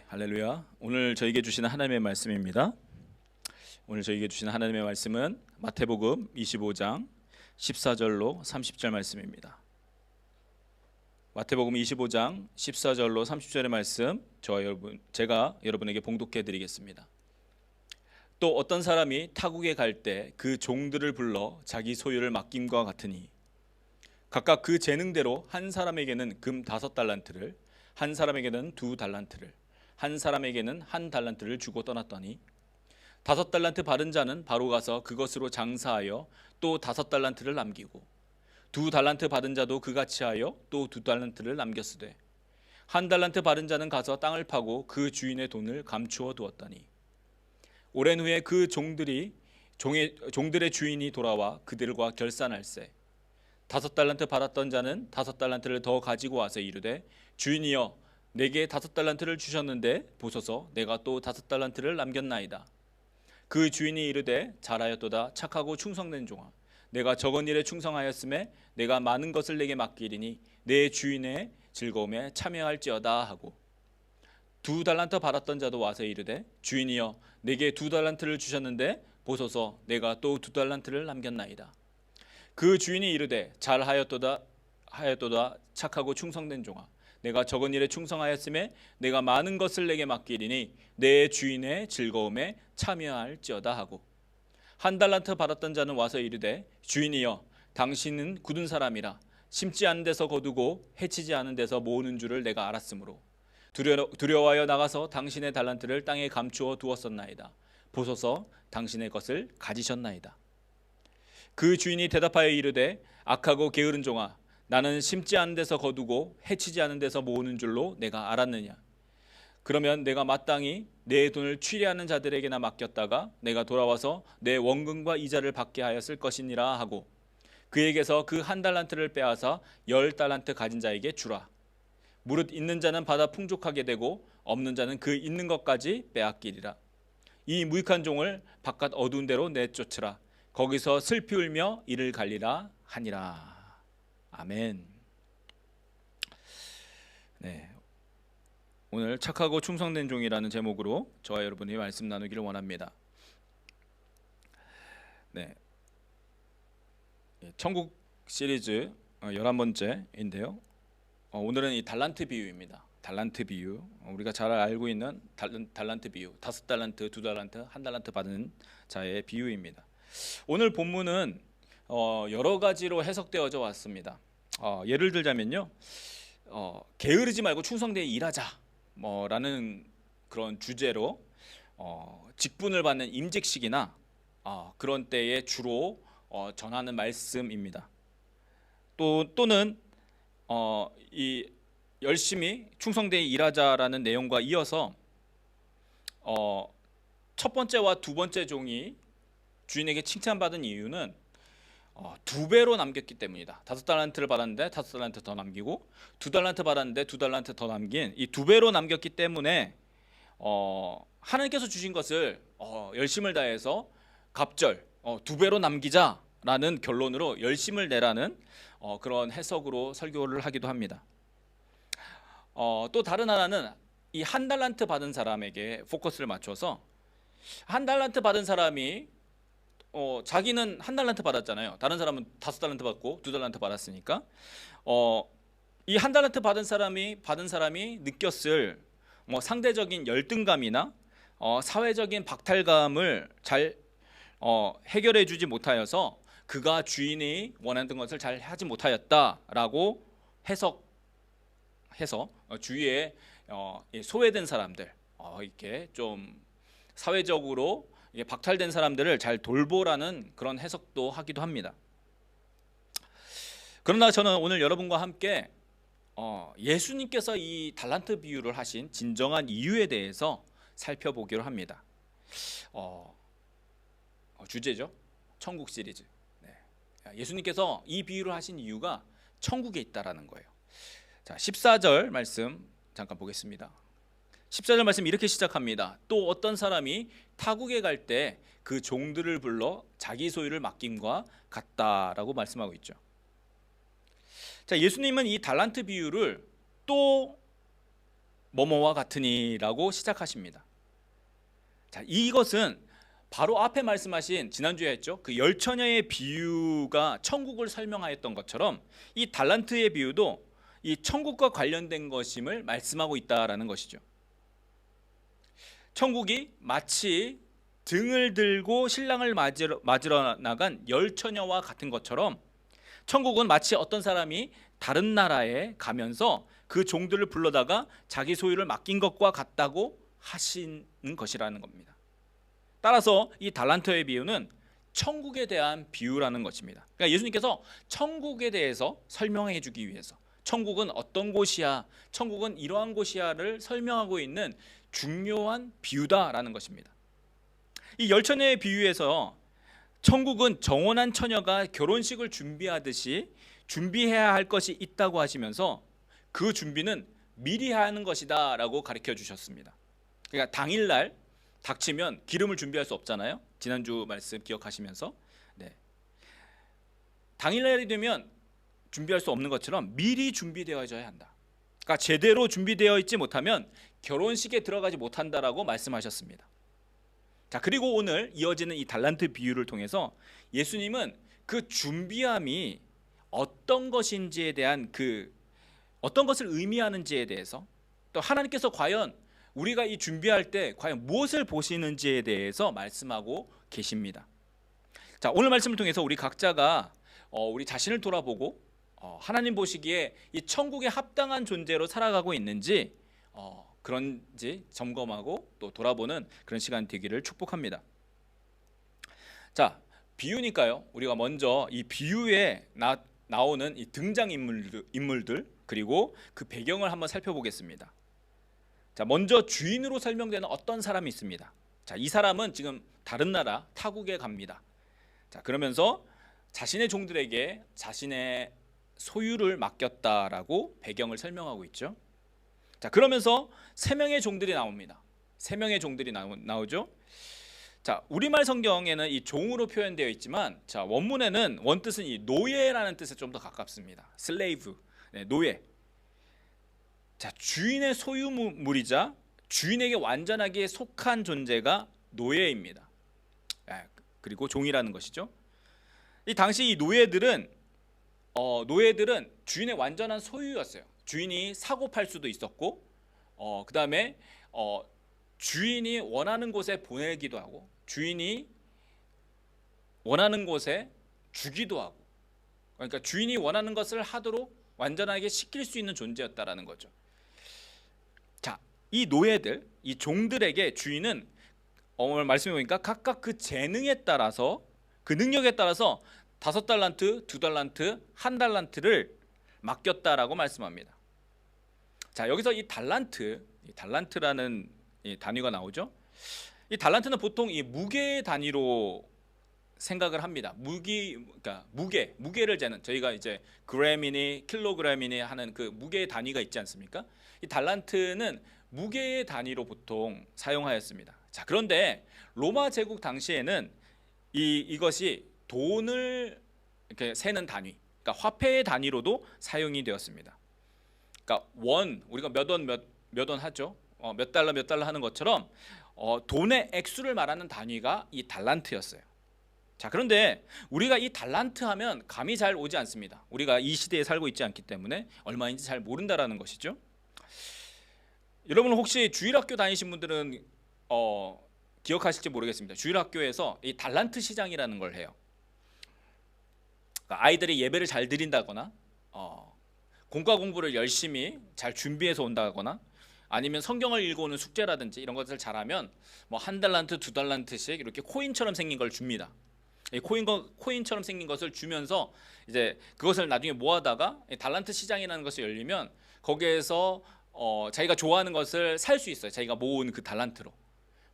할렐루야. 오늘 저에게 주시는 하나님의 말씀입니다. 오늘 저에게 주시는 하나님의 말씀은 마태복음 25장 14절로 30절 말씀입니다. 마태복음 25장 14절로 30절의 말씀 제가 여러분에게 봉독해 드리겠습니다. 또 어떤 사람이 타국에 갈 때 그 종들을 불러 자기 소유를 맡김과 같으니 각각 그 재능대로 한 사람에게는 금 5달란트를, 한 사람에게는 2달란트를, 한 사람에게는 1달란트를 주고 떠났더니 5달란트 받은 자는 바로 가서 그것으로 장사하여 또 5달란트를 남기고 2달란트 받은 자도 그같이 하여 또 2달란트를 남겼으되 1달란트 받은 자는 가서 땅을 파고 그 주인의 돈을 감추어 두었더니 오랜 후에 그 종들의 주인이 돌아와 그들과 결산할세 5달란트 받았던 자는 5달란트를 더 가지고 와서 이르되 주인이여 내게 5달란트를 주셨는데 보소서 내가 또 5달란트를 남겼나이다. 그 주인이 이르되 잘하였도다 착하고 충성된 종아 내가 적은 일에 충성하였음에 내가 많은 것을 내게 맡기리니 내 주인의 즐거움에 참여할지어다 하고 2달란트 받았던 자도 와서 이르되 주인이여 내게 2달란트를 주셨는데 보소서 내가 또 2달란트를 남겼나이다. 그 주인이 이르되 잘하였도다 착하고 충성된 종아 내가 적은 일에 충성하였음에 내가 많은 것을 내게 맡기리니 내 주인의 즐거움에 참여할지어다 하고 1달란트 받았던 자는 와서 이르되 주인이여 당신은 굳은 사람이라 심지 않은 데서 거두고 해치지 않은 데서 모으는 줄을 내가 알았으므로 두려워하여 나가서 당신의 달란트를 땅에 감추어 두었었나이다. 보소서 당신의 것을 가지셨나이다. 그 주인이 대답하여 이르되 악하고 게으른 종아 나는 심지 않은 데서 거두고 해치지 않은 데서 모으는 줄로 내가 알았느냐. 그러면 내가 마땅히 내 돈을 취리하는 자들에게나 맡겼다가 내가 돌아와서 내 원금과 이자를 받게 하였을 것이니라 하고 그에게서 그 1달란트를 빼앗아 10달란트 가진 자에게 주라. 무릇 있는 자는 받아 풍족하게 되고 없는 자는 그 있는 것까지 빼앗기리라. 이 무익한 종을 바깥 어두운 데로 내쫓으라. 거기서 슬피 울며 이를 갈리라 하니라. 아멘. 네, 오늘 착하고 충성된 종이라는 제목으로 저와 여러분이 말씀 나누기를 원합니다. 네, 천국 시리즈 11번째인데요. 오늘은 이 달란트 비유입니다. 달란트 비유. 우리가 잘 알고 있는 달란트 비유. 5달란트, 2달란트, 1달란트 받은 자의 비유입니다. 오늘 본문은 여러 가지로 해석되어져 왔습니다. 예를 들자면요, 게으르지 말고 충성되게 일하자 라는 그런 주제로 직분을 받는 임직식이나 그런 때에 주로 전하는 말씀입니다. 또는 이 열심히 충성되게 일하자라는 내용과 이어서 첫 번째와 두 번째 종이 주인에게 칭찬받은 이유는 2배로 남겼기 때문이다. 5달란트를 받았는데 5달란트 더 남기고 2달란트 받았는데 2달란트 더 남긴 이 2배로 남겼기 때문에 하나님께서 주신 것을 열심을 다해서 갑절 2배로 남기자라는 결론으로 열심을 내라는 그런 해석으로 설교를 하기도 합니다. 또 다른 하나는 이 1달란트 받은 사람에게 포커스를 맞춰서 1달란트 받은 사람이 자기는 1달란트 받았잖아요. 다른 사람은 5달란트 받고 2달란트 받았으니까 이 1달란트 받은 사람이 느꼈을 상대적인 열등감이나 사회적인 박탈감을 잘 해결해 주지 못하여서 그가 주인이 원하는 것을 잘 하지 못하였다라고 해석해서 주위에 소외된 사람들 이렇게 좀 사회적으로 박탈된 사람들을 잘 돌보라는 그런 해석도 하기도 합니다. 그러나 저는 오늘 여러분과 함께 예수님께서 이 달란트 비유를 하신 진정한 이유에 대해서 살펴보기로 합니다. 주제죠. 천국 시리즈. 예수님께서 이 비유를 하신 이유가 천국에 있다라는 거예요. 자, 14절 말씀 잠깐 보겠습니다. 14절 말씀 이렇게 시작합니다. 또 어떤 사람이 타국에 갈 때 그 종들을 불러 자기 소유를 맡김과 같다라고 말씀하고 있죠. 자, 예수님은 이 달란트 비유를 또 뭐뭐와 같으니라고 시작하십니다. 자, 이것은 바로 앞에 말씀하신 지난주에 했죠. 그 열 처녀의 비유가 천국을 설명하였던 것처럼 이 달란트의 비유도 이 천국과 관련된 것임을 말씀하고 있다라는 것이죠. 천국이 마치 등을 들고 신랑을 맞으러 나간 열 처녀와 같은 것처럼 천국은 마치 어떤 사람이 다른 나라에 가면서 그 종들을 불러다가 자기 소유를 맡긴 것과 같다고 하시는 것이라는 겁니다. 따라서 이 달란트의 비유는 천국에 대한 비유라는 것입니다. 그러니까 예수님께서 천국에 대해서 설명해 주기 위해서 천국은 어떤 곳이야, 천국은 이러한 곳이야를 설명하고 있는 중요한 비유다라는 것입니다. 이 열 처녀의 비유에서 천국은 정혼한 처녀가 결혼식을 준비하듯이 준비해야 할 것이 있다고 하시면서 그 준비는 미리 하는 것이다 라고 가르쳐 주셨습니다. 그러니까 당일날 닥치면 기름을 준비할 수 없잖아요. 지난주 말씀 기억하시면서 당일날이 되면 준비할 수 없는 것처럼 미리 준비되어져야 한다. 그러니까 제대로 준비되어 있지 못하면 결혼식에 들어가지 못한다라고 말씀하셨습니다. 자, 그리고 오늘 이어지는 이 달란트 비유를 통해서 예수님은 그 준비함이 어떤 것인지에 대한 어떤 것을 의미하는지에 대해서 또 하나님께서 과연 우리가 이 준비할 때 과연 무엇을 보시는지에 대해서 말씀하고 계십니다. 자, 오늘 말씀을 통해서 우리 각자가 우리 자신을 돌아보고 하나님 보시기에 이 천국에 합당한 존재로 살아가고 있는지 그런지 점검하고 또 돌아보는 그런 시간 되기를 축복합니다. 자, 비유니까요. 우리가 먼저 이 비유에 나오는 이 등장 인물들 그리고 그 배경을 한번 살펴보겠습니다. 자, 먼저 주인으로 설명되는 어떤 사람이 있습니다. 자, 이 사람은 지금 다른 나라 타국에 갑니다. 자, 그러면서 자신의 종들에게 자신의 소유를 맡겼다라고 배경을 설명하고 있죠. 자, 그러면서 세 명의 종들이 나옵니다. 세 명의 종들이 나오죠. 자, 우리말 성경에는 이 종으로 표현되어 있지만 자, 원문에는 원뜻은 이 노예라는 뜻에 좀 더 가깝습니다. 슬레이브, 노예. 자, 주인의 소유물이자 주인에게 완전하게 속한 존재가 노예입니다. 그리고 종이라는 것이죠. 이 당시 이 노예들은 주인의 완전한 소유였어요. 주인이 사고 팔 수도 있었고, 그 다음에 주인이 원하는 곳에 보내기도 하고, 주인이 원하는 곳에 주기도 하고, 그러니까 주인이 원하는 것을 하도록 완전하게 시킬 수 있는 존재였다라는 거죠. 자, 이 노예들, 이 종들에게 주인은 오늘 말씀해 보니까 각각 그 재능에 따라서 그 능력에 따라서 5달란트, 2달란트, 1달란트를 맡겼다라고 말씀합니다. 자, 여기서 이 달란트라는 이 단위가 나오죠. 이 달란트는 보통 이 무게의 단위로 생각을 합니다. 그러니까 무게를 재는 저희가 이제 그램이니 킬로그램이니 하는 그 무게의 단위가 있지 않습니까? 이 달란트는 무게의 단위로 보통 사용하였습니다. 자, 그런데 로마 제국 당시에는 이것이 돈을 이렇게 세는 단위, 그러니까 화폐의 단위로도 사용이 되었습니다. 그러니까 우리가 몇 원 하죠. 몇 달러 하는 것처럼 돈의 액수를 말하는 단위가 이 달란트였어요. 자, 그런데 우리가 이 달란트 하면 감이 잘 오지 않습니다. 우리가 이 시대에 살고 있지 않기 때문에 얼마인지 잘 모른다라는 것이죠. 여러분 혹시 주일학교 다니신 분들은 기억하실지 모르겠습니다. 주일학교에서 이 달란트 시장이라는 걸 해요. 그러니까 아이들이 예배를 잘 드린다거나 공과 공부를 열심히 잘 준비해서 온다거나 아니면 성경을 읽어오는 숙제라든지 이런 것을 잘하면 뭐 1달란트, 2달란트씩 이렇게 코인처럼 생긴 걸 줍니다. 이 코인처럼 생긴 것을 주면서 이제 그것을 나중에 모아다가 달란트 시장이라는 것이 열리면 거기에서 자기가 좋아하는 것을 살 수 있어요. 자기가 모은 그 달란트로.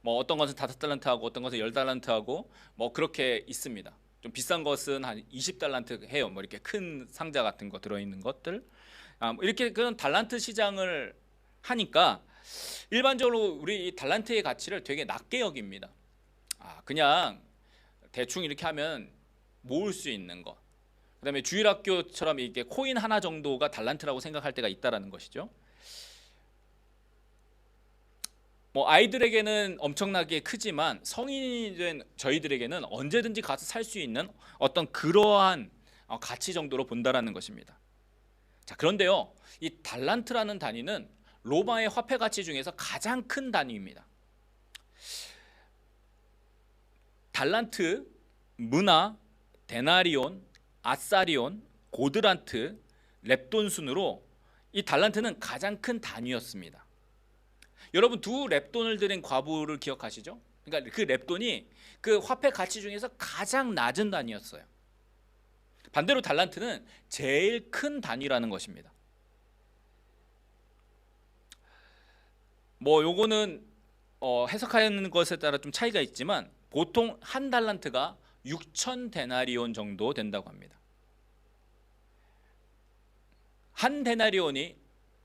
뭐 어떤 것은 5달란트하고 어떤 것은 10달란트하고 뭐 그렇게 있습니다. 좀 비싼 것은 한 20달란트 해요. 뭐 이렇게 큰 상자 같은 거 들어있는 것들. 이렇게 그런 달란트 시장을 하니까 일반적으로 우리 이 달란트의 가치를 되게 낮게 여깁니다. 그냥 대충 이렇게 하면 모을 수 있는 것. 그다음에 주일학교처럼 이게 코인 하나 정도가 달란트라고 생각할 때가 있다라는 것이죠. 뭐 아이들에게는 엄청나게 크지만 성인이 된 저희들에게는 언제든지 가서 살 수 있는 어떤 그러한 가치 정도로 본다라는 것입니다. 자, 그런데요, 이 달란트라는 단위는 로마의 화폐 가치 중에서 가장 큰 단위입니다. 달란트, 문화, 데나리온, 아사리온, 고드란트, 렙돈 순으로 이 달란트는 가장 큰 단위였습니다. 여러분, 두 렙돈을 들인 과부를 기억하시죠? 그러니까 그 렙돈이 그 화폐 가치 중에서 가장 낮은 단위였어요. 반대로 달란트는 제일 큰 단위라는 것입니다. 뭐 요거는 해석하는 것에 따라 좀 차이가 있지만 보통 한 달란트가 6천 데나리온 정도 된다고 합니다. 한 데나리온이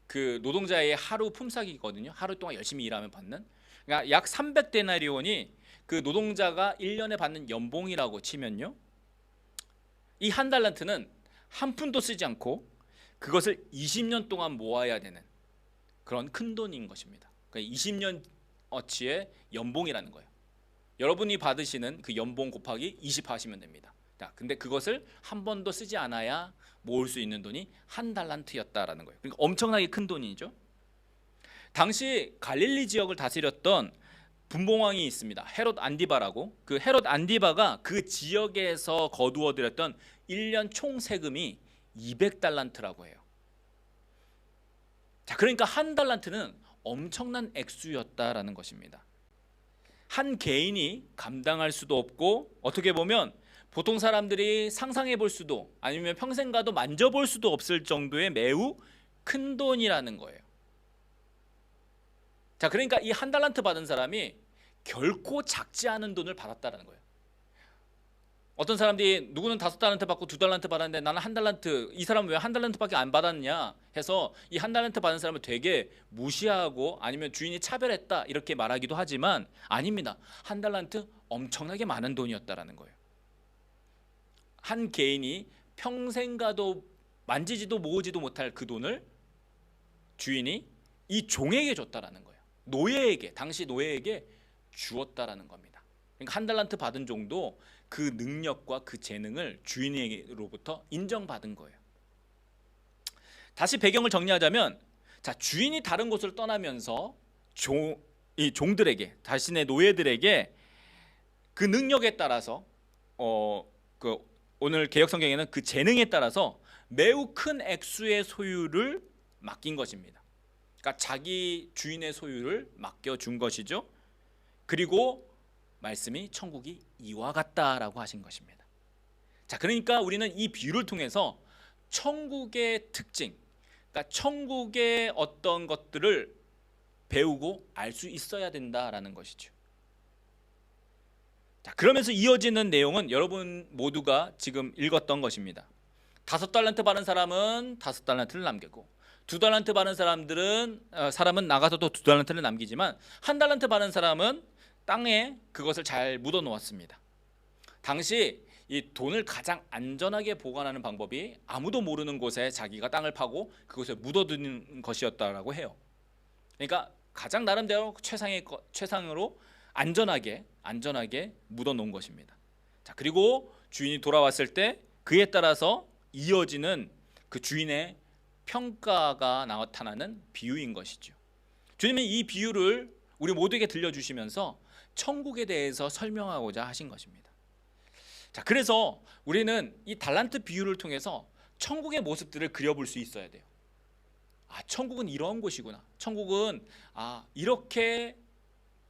그 노동자의 하루 품삯이거든요. 하루 동안 열심히 일하면 받는. 그러니까 약 300데나리온이 그 노동자가 1년에 받는 연봉이라고 치면요, 이 한 달란트는 한 푼도 쓰지 않고 그것을 20년 동안 모아야 되는 그런 큰 돈인 것입니다. 그러니까 20년어치의 연봉이라는 거예요. 여러분이 받으시는 그 연봉 곱하기 20 하시면 됩니다. 자, 근데 그것을 한 번도 쓰지 않아야 모을 수 있는 돈이 한 달란트였다라는 거예요. 그러니까 엄청나게 큰 돈이죠. 당시 갈릴리 지역을 다스렸던 분봉왕이 있습니다. 헤롯 안디바라고. 그 헤롯 안디바가 그 지역에서 거두어들였던 1년 총 세금이 200달란트라고 해요. 자, 그러니까 한 달란트는 엄청난 액수였다라는 것입니다. 한 개인이 감당할 수도 없고 어떻게 보면 보통 사람들이 상상해 볼 수도 아니면 평생 가도 만져볼 수도 없을 정도의 매우 큰 돈이라는 거예요. 자, 그러니까 이 한 달란트 받은 사람이 결코 작지 않은 돈을 받았다는 거예요. 어떤 사람들이 누구는 5달란트 받고 2달란트 받았는데 나는 한 달란트, 이 사람은 왜 한 달란트밖에 안 받았냐 해서 이 한 달란트 받은 사람을 되게 무시하고 아니면 주인이 차별했다 이렇게 말하기도 하지만 아닙니다. 한 달란트 엄청나게 많은 돈이었다라는 거예요. 한 개인이 평생 가도 만지지도 모으지도 못할 그 돈을 주인이 이 종에게 줬다라는 거예요. 노예에게, 당시 노예에게 주었다라는 겁니다. 그러니까 한 달란트 받은 종도 그 능력과 그 재능을 주인에게로부터 인정받은 거예요. 다시 배경을 정리하자면, 자, 주인이 다른 곳을 떠나면서 이 종들에게, 자신의 노예들에게 그 능력에 따라서 오늘 개역 성경에는 그 재능에 따라서 매우 큰 액수의 소유를 맡긴 것입니다. 그러니까 자기 주인의 소유를 맡겨준 것이죠. 그리고 말씀이 천국이 이와 같다라고 하신 것입니다. 자, 그러니까 우리는 이 비유를 통해서 천국의 특징, 그러니까 천국의 어떤 것들을 배우고 알 수 있어야 된다라는 것이죠. 자, 그러면서 이어지는 내용은 여러분 모두가 지금 읽었던 것입니다. 5달란트 받은 사람은 5달란트를 남기고 2달란트 받은 사람은 나가서도 2달란트를 남기지만 1달란트 받은 사람은 땅에 그것을 잘 묻어 놓았습니다. 당시 이 돈을 가장 안전하게 보관하는 방법이 아무도 모르는 곳에 자기가 땅을 파고 그것을 묻어두는 것이었다라고 해요. 그러니까 가장 나름대로 최상으로 안전하게 묻어 놓은 것입니다. 자, 그리고 주인이 돌아왔을 때 그에 따라서 이어지는 그 주인의 평가가 나타나는 비유인 것이죠. 주님이 이 비유를 우리 모두에게 들려주시면서 천국에 대해서 설명하고자 하신 것입니다. 자, 그래서 우리는 이 달란트 비유를 통해서 천국의 모습들을 그려볼 수 있어야 돼요. 아, 천국은 이런 곳이구나. 천국은 이렇게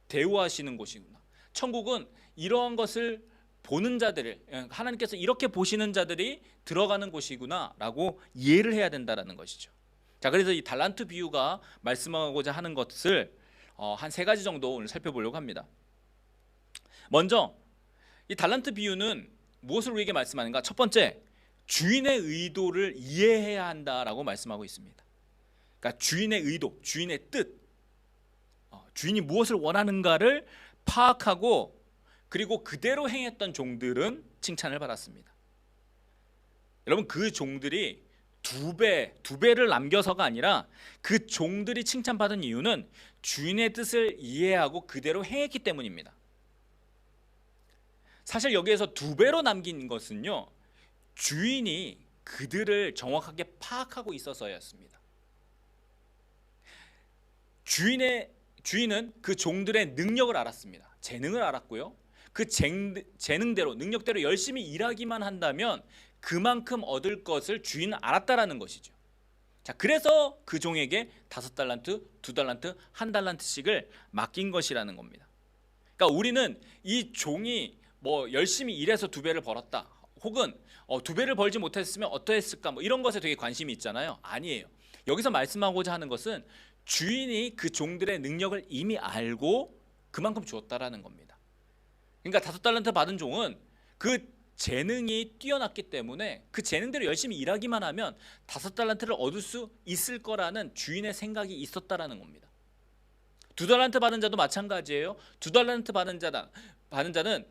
대우하시는 곳이구나. 천국은 이러한 것을 보는 자들을, 하나님께서 이렇게 보시는 자들이 들어가는 곳이구나 라고 이해를 해야 된다는 것이죠. 자, 그래서 이 달란트 비유가 말씀하고자 하는 것을 한 3가지 정도 오늘 살펴보려고 합니다. 먼저 이 달란트 비유는 무엇을 우리에게 말씀하는가? 첫 번째, 주인의 의도를 이해해야 한다라고 말씀하고 있습니다. 그러니까 주인의 의도, 주인의 뜻, 주인이 무엇을 원하는가를 파악하고 그리고 그대로 행했던 종들은 칭찬을 받았습니다. 여러분, 그 종들이 두 배를 남겨서가 아니라 그 종들이 칭찬받은 이유는 주인의 뜻을 이해하고 그대로 행했기 때문입니다. 사실 여기에서 두 배로 남긴 것은요, 주인이 그들을 정확하게 파악하고 있어서였습니다. 주인은 그 종들의 능력을 알았습니다. 재능을 알았고요. 그 재능대로, 능력대로 열심히 일하기만 한다면 그만큼 얻을 것을 주인은 알았다라는 것이죠. 자, 그래서 그 종에게 5달란트, 2달란트, 1달란트씩을 맡긴 것이라는 겁니다. 그러니까 우리는 이 종이 뭐 열심히 일해서 2배를 벌었다, 혹은 2배를 벌지 못했으면 어떠했을까, 뭐 이런 것에 되게 관심이 있잖아요. 아니에요. 여기서 말씀하고자 하는 것은 주인이 그 종들의 능력을 이미 알고 그만큼 주었다라는 겁니다. 그러니까 5달란트 받은 종은 그 재능이 뛰어났기 때문에 그 재능대로 열심히 일하기만 하면 5달란트를 얻을 수 있을 거라는 주인의 생각이 있었다라는 겁니다. 2달란트 받은 자도 마찬가지예요. 2달란트 받은 자는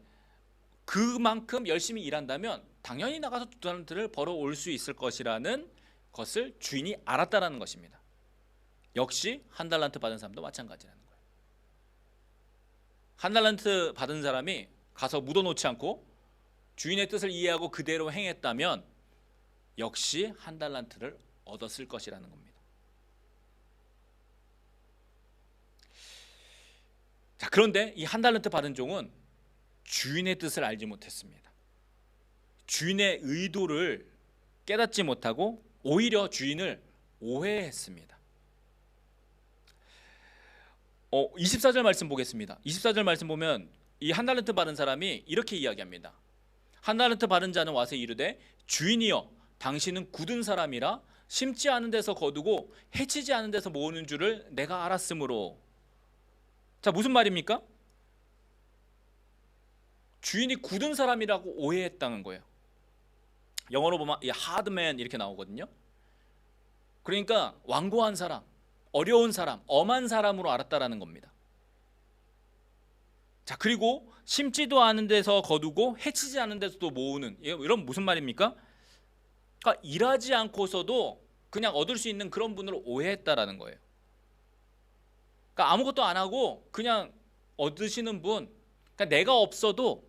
그만큼 열심히 일한다면 당연히 나가서 2달란트를 벌어올 수 있을 것이라는 것을 주인이 알았다라는 것입니다. 역시 1달란트 받은 사람도 마찬가지라는 거예요. 1달란트 받은 사람이 가서 묻어놓지 않고 주인의 뜻을 이해하고 그대로 행했다면 역시 1달란트를 얻었을 것이라는 겁니다. 자, 그런데 이 1달란트 받은 종은 주인의 뜻을 알지 못했습니다. 주인의 의도를 깨닫지 못하고 오히려 주인을 오해했습니다. 24절 말씀 보겠습니다. 24절 말씀 보면 이 1달란트 받은 사람이 이렇게 이야기합니다. 1달란트 받은 자는 와서 이르되 주인이여, 당신은 굳은 사람이라 심지 않은 데서 거두고 해치지 않은 데서 모으는 줄을 내가 알았으므로. 자, 무슨 말입니까? 주인이 굳은 사람이라고 오해했다는 거예요. 영어로 보면 hard man 이렇게 나오거든요. 그러니까 완고한 사람, 어려운 사람, 엄한 사람으로 알았다라는 겁니다. 자, 그리고 심지도 않은 데서 거두고 해치지 않은 데서도 모으는, 이런 무슨 말입니까? 그러니까 일하지 않고서도 그냥 얻을 수 있는 그런 분으로 오해했다라는 거예요. 그러니까 아무것도 안 하고 그냥 얻으시는 분, 그러니까 내가 없어도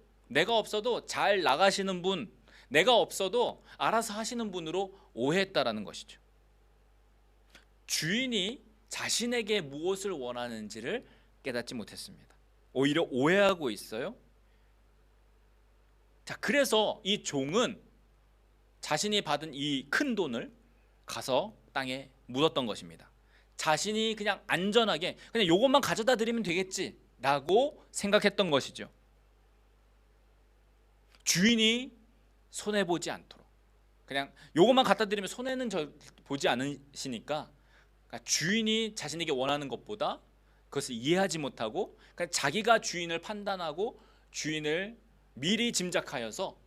잘 나가시는 분, 내가 없어도 알아서 하시는 분으로 오해했다라는 것이죠. 주인이 자신에게 무엇을 원하는지를 깨닫지 못했습니다. 오히려 오해하고 있어요. 자, 그래서 이 종은 자신이 받은 이 큰 돈을 가서 땅에 묻었던 것입니다. 자신이 그냥 안전하게 그냥 요것만 가져다 드리면 되겠지라고 생각했던 것이죠. 주인이 손해보지 않도록, 그냥 요것만 갖다 드리면 손해는 보지 않으시니까, 그러니까 주인이 자신에게 원하는 것보다 그것을 이해하지 못하고 그러니까 자기가 주인을 판단하고 주인을 미리 짐작하여서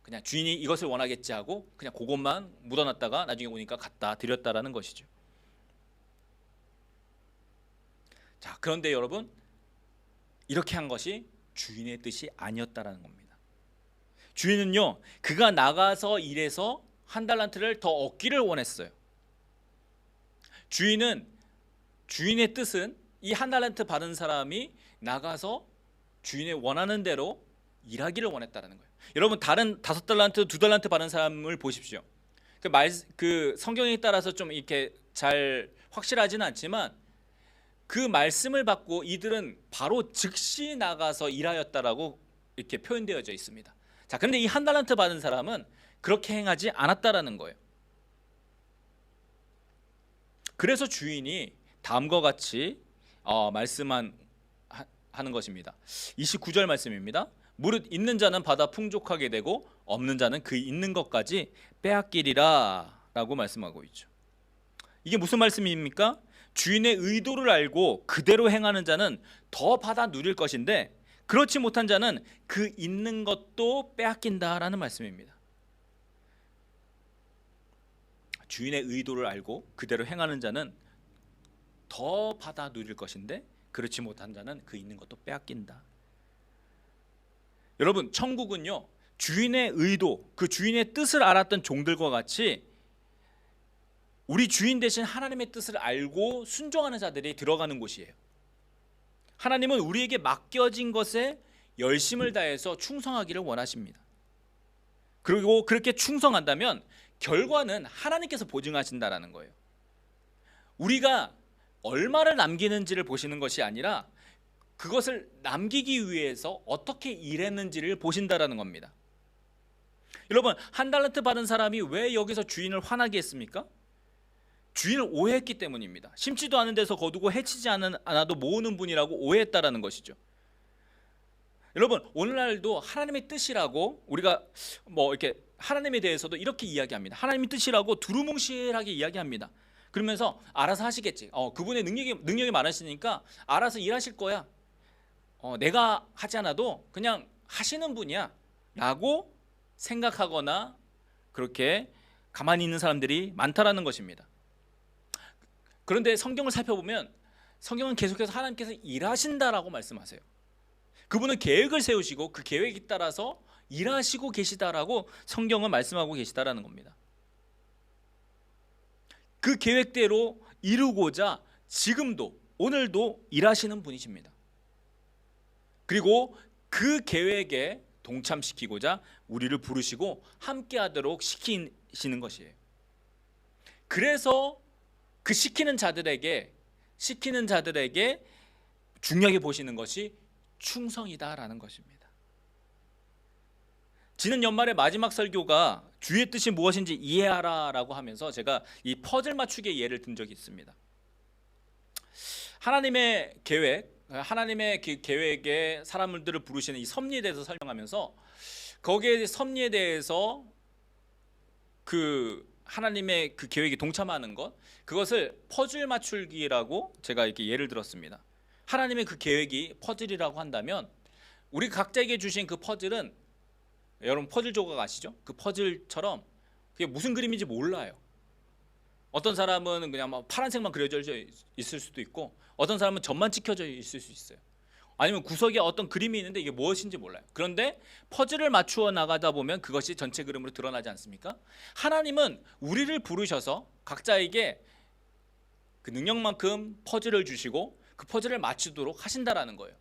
그냥 주인이 이것을 원하겠지 하고 그냥 그것만 묻어놨다가 나중에 오니까 갖다 드렸다라는 것이죠. 자, 그런데 여러분, 이렇게 한 것이 주인의 뜻이 아니었다라는 겁니다. 주인은요, 그가 나가서 일해서 1달란트를 더 얻기를 원했어요. 주인의 뜻은 이 1달란트 받은 사람이 나가서 주인의 원하는 대로 일하기를 원했다는 거예요. 여러분, 다른 5달란트, 2달란트 받은 사람을 보십시오. 그 성경에 따라서 좀 이렇게 잘 확실하지는 않지만 그 말씀을 받고 이들은 바로 즉시 나가서 일하였다라고 이렇게 표현되어져 있습니다. 자, 그런데 이 1달란트 받은 사람은 그렇게 행하지 않았다라는 거예요. 그래서 주인이 다음과 같이 말씀하는 것입니다. 29절 말씀입니다. 무릇 있는 자는 받아 풍족하게 되고 없는 자는 그 있는 것까지 빼앗기리라 라고 말씀하고 있죠. 이게 무슨 말씀입니까? 주인의 의도를 알고 그대로 행하는 자는 더 받아 누릴 것인데 그렇지 못한 자는 그 있는 것도 빼앗긴다라는 말씀입니다. 주인의 의도를 알고 그대로 행하는 자는 더 받아 누릴 것인데 그렇지 못한 자는 그 있는 것도 빼앗긴다. 여러분, 천국은요, 주인의 의도, 그 주인의 뜻을 알았던 종들과 같이 우리 주인 대신 하나님의 뜻을 알고 순종하는 자들이 들어가는 곳이에요. 하나님은 우리에게 맡겨진 것에 열심을 다해서 충성하기를 원하십니다. 그리고 그렇게 충성한다면 결과는 하나님께서 보증하신다라는 거예요. 우리가 얼마를 남기는지를 보시는 것이 아니라 그것을 남기기 위해서 어떻게 일했는지를 보신다라는 겁니다. 여러분, 한 달란트 받은 사람이 왜 여기서 주인을 화나게 했습니까? 주인을 오해했기 때문입니다. 심지도 않은 데서 거두고 해치지 않아도 모으는 분이라고 오해했다라는 것이죠. 여러분, 오늘날도 하나님의 뜻이라고 우리가 이렇게 하나님에 대해서도 이렇게 이야기합니다. 하나님의 뜻이라고 두루뭉실하게 이야기합니다. 그러면서 알아서 하시겠지. 그분의 능력이 많으시니까 알아서 일하실 거야. 내가 하지 않아도 그냥 하시는 분이야 라고 생각하거나 그렇게 가만히 있는 사람들이 많다라는 것입니다. 그런데 성경을 살펴보면 성경은 계속해서 하나님께서 일하신다라고 말씀하세요. 그분은 계획을 세우시고 그 계획에 따라서 일하시고 계시다라고 성경은 말씀하고 계시다라는 겁니다. 그 계획대로 이루고자 지금도 오늘도 일하시는 분이십니다. 그리고 그 계획에 동참시키고자 우리를 부르시고 함께하도록 시키시는 것이에요. 그래서 그 시키는 자들에게 중요하게 보시는 것이 충성이다라는 것입니다. 지난 연말의 마지막 설교가 주의 뜻이 무엇인지 이해하라라고 하면서 제가 이 퍼즐 맞추기의 예를 든 적이 있습니다. 하나님의 계획에 사람들을 부르시는 이 섭리에 대해서 설명하면서 거기에 섭리에 대해서 그 하나님의 그 계획에 동참하는 그것을 퍼즐 맞추기라고 제가 이렇게 예를 들었습니다. 하나님의 그 계획이 퍼즐이라고 한다면 우리 각자에게 주신 그 퍼즐은, 여러분 퍼즐 조각 아시죠? 그 퍼즐처럼 그게 무슨 그림인지 몰라요. 어떤 사람은 그냥 파란색만 그려져 있을 수도 있고, 어떤 사람은 점만 찍혀져 있을 수 있어요. 아니면 구석에 어떤 그림이 있는데 이게 무엇인지 몰라요. 그런데 퍼즐을 맞추어 나가다 보면 그것이 전체 그림으로 드러나지 않습니까? 하나님은 우리를 부르셔서 각자에게 그 능력만큼 퍼즐을 주시고 그 퍼즐을 맞추도록 하신다라는 거예요.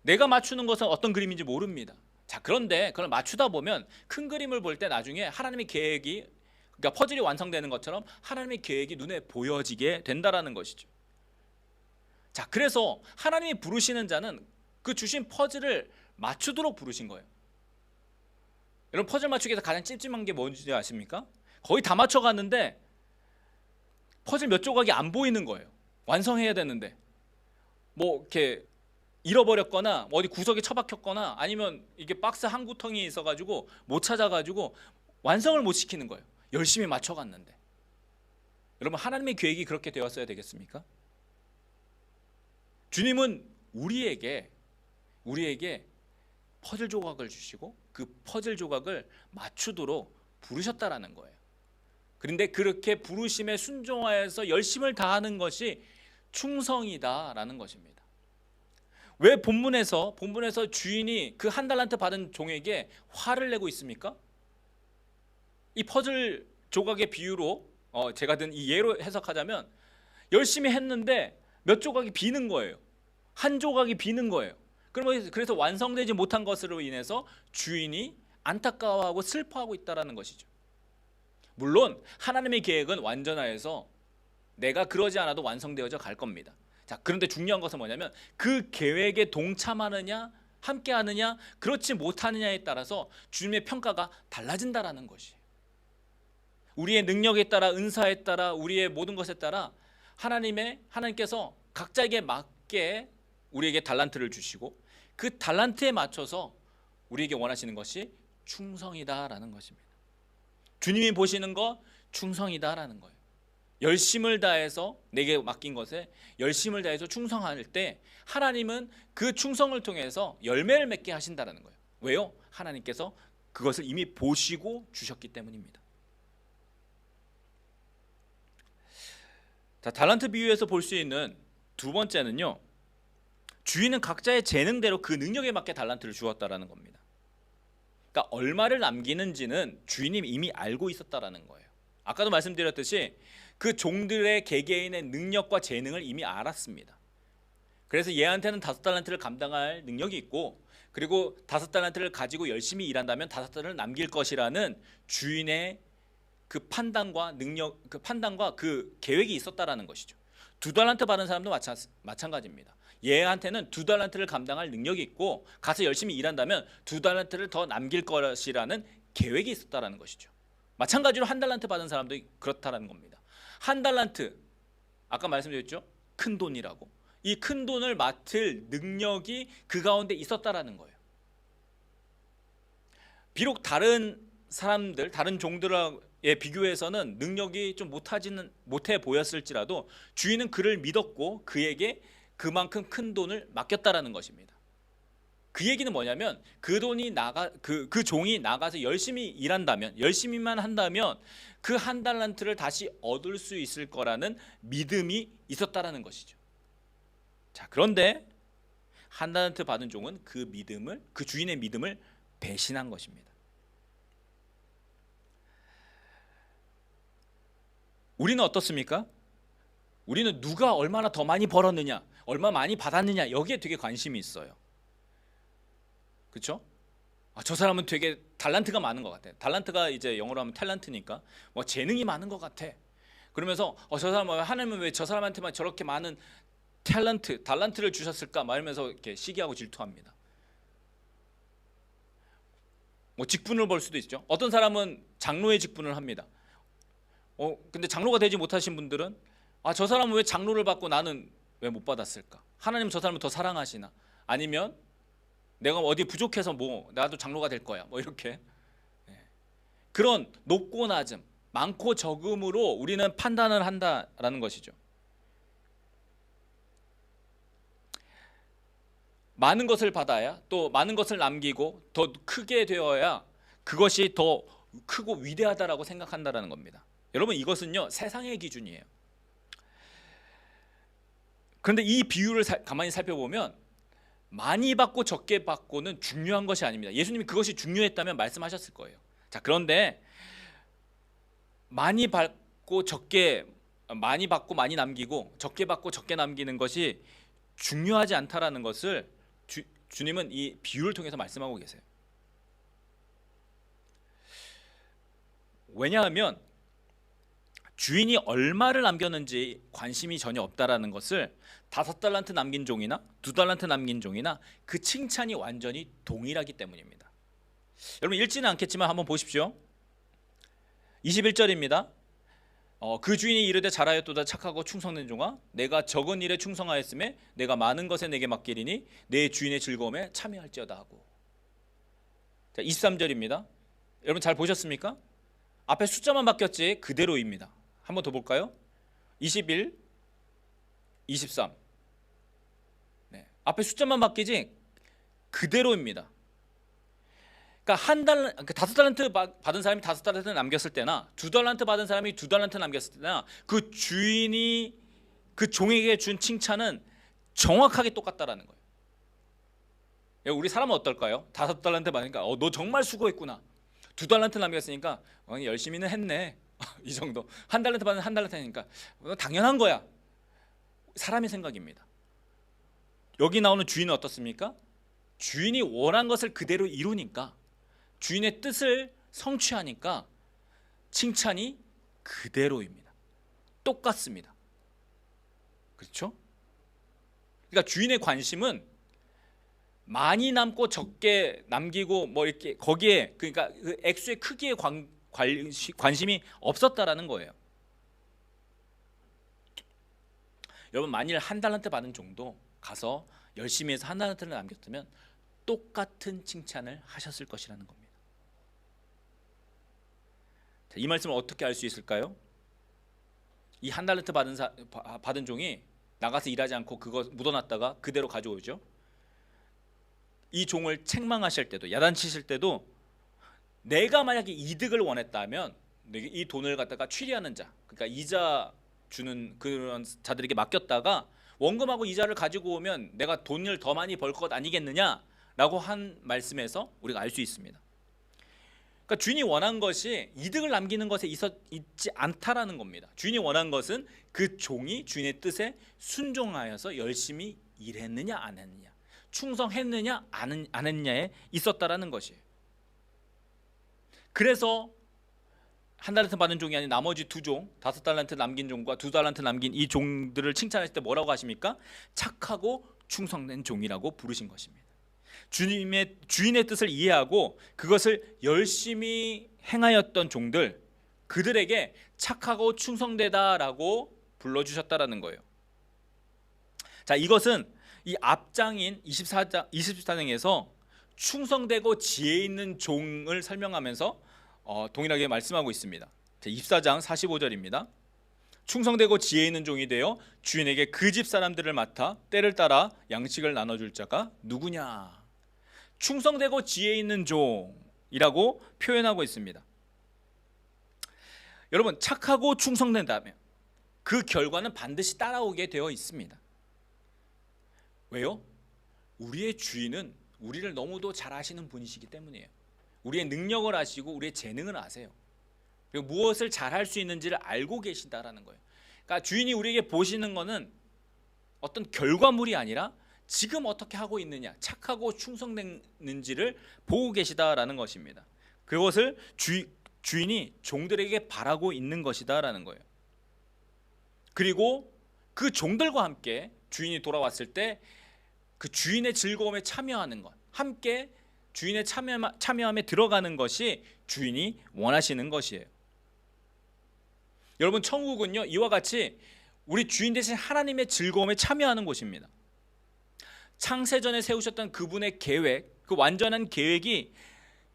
내가 맞추는 것은 어떤 그림인지 모릅니다. 자, 그런데 그걸 맞추다 보면 큰 그림을 볼 때 나중에 하나님의 계획이, 그러니까 퍼즐이 완성되는 것처럼 하나님의 계획이 눈에 보여지게 된다라는 것이죠. 자, 그래서 하나님이 부르시는 자는 그 주신 퍼즐을 맞추도록 부르신 거예요. 여러분, 퍼즐 맞추기에서 가장 찝찝한 게 뭔지 아십니까? 거의 다 맞춰갔는데 퍼즐 몇 조각이 안 보이는 거예요. 완성해야 되는데 이렇게 잃어버렸거나 어디 구석에 처박혔거나 아니면 이게 박스 한 구덩이에 있어가지고 못 찾아가지고 완성을 못 시키는 거예요. 열심히 맞춰갔는데. 여러분, 하나님의 계획이 그렇게 되었어야 되겠습니까? 주님은 우리에게 퍼즐 조각을 주시고 그 퍼즐 조각을 맞추도록 부르셨다라는 거예요. 그런데 그렇게 부르심에 순종하여서 열심을 다하는 것이 충성이다라는 것입니다. 왜 본문에서 주인이 그 한 달란트 받은 종에게 화를 내고 있습니까? 이 퍼즐 조각의 비유로 제가 든 이 예로 해석하자면 열심히 했는데 몇 조각이 비는 거예요. 한 조각이 비는 거예요. 그래서 완성되지 못한 것으로 인해서 주인이 안타까워하고 슬퍼하고 있다라는 것이죠. 물론 하나님의 계획은 완전하여서 내가 그러지 않아도 완성되어져 갈 겁니다. 자, 그런데 중요한 것은 뭐냐면 그 계획에 동참하느냐 함께하느냐 그렇지 못하느냐에 따라서 주님의 평가가 달라진다라는 것이에요. 우리의 능력에 따라, 은사에 따라, 우리의 모든 것에 따라 하나님께서 각자에게 맞게 우리에게 달란트를 주시고 그 달란트에 맞춰서 우리에게 원하시는 것이 충성이다라는 것입니다. 주님이 보시는 것 충성이다라는 거예요. 열심을 다해서 내게 맡긴 것에 열심을 다해서 충성할 때 하나님은 그 충성을 통해서 열매를 맺게 하신다라는 거예요. 왜요? 하나님께서 그것을 이미 보시고 주셨기 때문입니다. 자, 달란트 비유에서 볼 수 있는 두 번째는요, 주인은 각자의 재능대로 그 능력에 맞게 달란트를 주었다라는 겁니다. 그러니까 얼마를 남기는지는 주인이 이미 알고 있었다라는 거예요. 아까도 말씀드렸듯이 그 종들의 개개인의 능력과 재능을 이미 알았습니다. 그래서 얘한테는 5달란트를 감당할 능력이 있고, 그리고 5달란트를 가지고 열심히 일한다면 5달란트를 남길 것이라는 주인의 그 판단과 능력, 그 판단과 그 계획이 있었다라는 것이죠. 2달란트 받은 사람도 마찬가지입니다. 얘한테는 2달란트를 감당할 능력이 있고 가서 열심히 일한다면 2달란트를 더 남길 것이라는 계획이 있었다라는 것이죠. 마찬가지로 1달란트 받은 사람도 그렇다라는 겁니다. 1달란트, 아까 말씀드렸죠? 큰 돈이라고. 이 큰 돈을 맡을 능력이 그 가운데 있었다라는 거예요. 비록 다른 사람들, 다른 종들에 비교해서는 능력이 좀 못해 보였을지라도 주인은 그를 믿었고 그에게 그만큼 큰 돈을 맡겼다라는 것입니다. 그 얘기는 뭐냐면 그 종이 나가서 열심히 일한다면, 열심히만 한다면 그 1달란트를 다시 얻을 수 있을 거라는 믿음이 있었다라는 것이죠. 자, 그런데 1달란트 받은 종은 그 주인의 믿음을 배신한 것입니다. 우리는 어떻습니까? 우리는 누가 얼마나 더 많이 벌었느냐, 얼마 많이 받았느냐, 여기에 되게 관심이 있어요. 그렇죠? 저 사람은 되게 달란트가 많은 것 같아. 달란트가 이제 영어로 하면 탤런트니까 뭐 재능이 많은 것 같아. 그러면서 저 사람은 하나님은 왜 저 사람한테만 저렇게 많은 달란트를 주셨을까? 말하면서 이렇게 시기하고 질투합니다. 뭐 직분을 벌 수도 있죠. 어떤 사람은 장로의 직분을 합니다. 근데 장로가 되지 못하신 분들은 저 사람은 왜 장로를 받고 나는 왜 못 받았을까? 하나님 저 사람을 더 사랑하시나? 아니면 내가 어디 부족해서 뭐 나도 장로가 될 거야. 뭐 이렇게 그런 높고 낮음, 많고 적음으로 우리는 판단을 한다라는 것이죠. 많은 것을 받아야, 또 많은 것을 남기고 더 크게 되어야 그것이 더 크고 위대하다라고 생각한다라는 겁니다. 여러분, 이것은요 세상의 기준이에요. 그런데 이 비유를 가만히 살펴보면 많이 받고 적게 받고는 중요한 것이 아닙니다. 예수님이 그것이 중요했다면 말씀하셨을 거예요. 자, 그런데 많이 받고 많이 남기고 적게 받고 적게 남기는 것이 중요하지 않다라는 것을 주님은 이 비유를 통해서 말씀하고 계세요. 왜냐하면 주인이 얼마를 남겼는지 관심이 전혀 없다라는 것을 5달란트 남긴 종이나 2달란트 남긴 종이나 그 칭찬이 완전히 동일하기 때문입니다. 여러분, 읽지는 않겠지만 한번 보십시오. 21절입니다. 그 주인이 이르되 잘하였도다 착하고 충성된 종아, 내가 적은 일에 충성하였음에 내가 많은 것에 내게 맡기리니 내 주인의 즐거움에 참여할지어다 하고. 자, 23절입니다. 여러분 잘 보셨습니까? 앞에 숫자만 바뀌었지 그대로입니다. 한번 더 볼까요? 21, 23. 앞에 숫자만 바뀌지 그대로입니다. 그러니까 5달란트 받은 사람이 5달란트 남겼을 때나 2달란트 받은 사람이 2달란트 남겼을 때나 그 주인이 그 종에게 준 칭찬은 정확하게 똑같다라는 거예요. 우리 사람은 어떨까요? 5달란트 받으니까 너 정말 수고했구나. 2달란트 남겼으니까 열심히는 했네. 이 정도. 1달란트 받은 1달란트니까 당연한 거야. 사람의 생각입니다. 여기 나오는 주인은 어떻습니까? 주인이 원한 것을 그대로 이루니까, 주인의 뜻을 성취하니까 칭찬이 그대로입니다. 똑같습니다. 그렇죠? 그러니까 주인의 관심은 많이 남고 적게 남기고 뭐 이렇게 거기에, 그러니까 그 액수의 크기에 관심이 없었다라는 거예요. 여러분, 만일 1달란트 받은 종도 가서 열심히 해서 1달란트를 남겼으면 똑같은 칭찬을 하셨을 것이라는 겁니다. 자, 이 말씀을 어떻게 알 수 있을까요? 이 1달란트 받은 종이 나가서 일하지 않고 그거 묻어놨다가 그대로 가져오죠. 이 종을 책망하실 때도, 야단치실 때도 내가 만약에 이득을 원했다면 이 돈을 갖다가 취리하는 자, 그러니까 이자 주는 그런 자들에게 맡겼다가 원금하고 이자를 가지고 오면 내가 돈을 더 많이 벌 것 아니겠느냐라고 한 말씀에서 우리가 알 수 있습니다. 그러니까 주인이 원한 것이 이득을 남기는 것에 있지 않다라는 겁니다. 주인이 원한 것은 그 종이 주인의 뜻에 순종하여서 열심히 일했느냐 안 했느냐, 충성했느냐 안 했느냐에 있었다라는 것이에요. 그래서 한 달란트 받은 종이 아닌 나머지 두 종, 5달란트 남긴 종과 2달란트 남긴 이 종들을 칭찬하실 때 뭐라고 하십니까? 착하고 충성된 종이라고 부르신 것입니다. 주인의 뜻을 이해하고 그것을 열심히 행하였던 종들, 그들에게 착하고 충성되다라고 불러주셨다라는 거예요. 자, 이것은 이 앞장인 24장에서 충성되고 지혜 있는 종을 설명하면서 동일하게 말씀하고 있습니다. 24장 45절입니다. 충성되고 지혜 있는 종이 되어 주인에게 그 집 사람들을 맡아 때를 따라 양식을 나눠줄 자가 누구냐. 충성되고 지혜 있는 종이라고 표현하고 있습니다. 여러분, 착하고 충성된다면 그 결과는 반드시 따라오게 되어 있습니다. 왜요? 우리의 주인은 우리를 너무도 잘 아시는 분이시기 때문이에요. 우리의 능력을 아시고 우리의 재능을 아세요. 그리고 무엇을 잘할 수 있는지를 알고 계신다라는 거예요. 그러니까 주인이 우리에게 보시는 것은 어떤 결과물이 아니라 지금 어떻게 하고 있느냐, 착하고 충성됐는지를 보고 계시다라는 것입니다. 그것을 주인이 종들에게 바라고 있는 것이다라는 거예요. 그리고 그 종들과 함께 주인이 돌아왔을 때 그 주인의 즐거움에 참여하는 것, 함께 주인의 참여함에 들어가는 것이 주인이 원하시는 것이에요. 여러분, 천국은요, 이와 같이 우리 주인 대신 하나님의 즐거움에 참여하는 곳입니다. 창세전에 세우셨던 그분의 계획, 그 완전한 계획이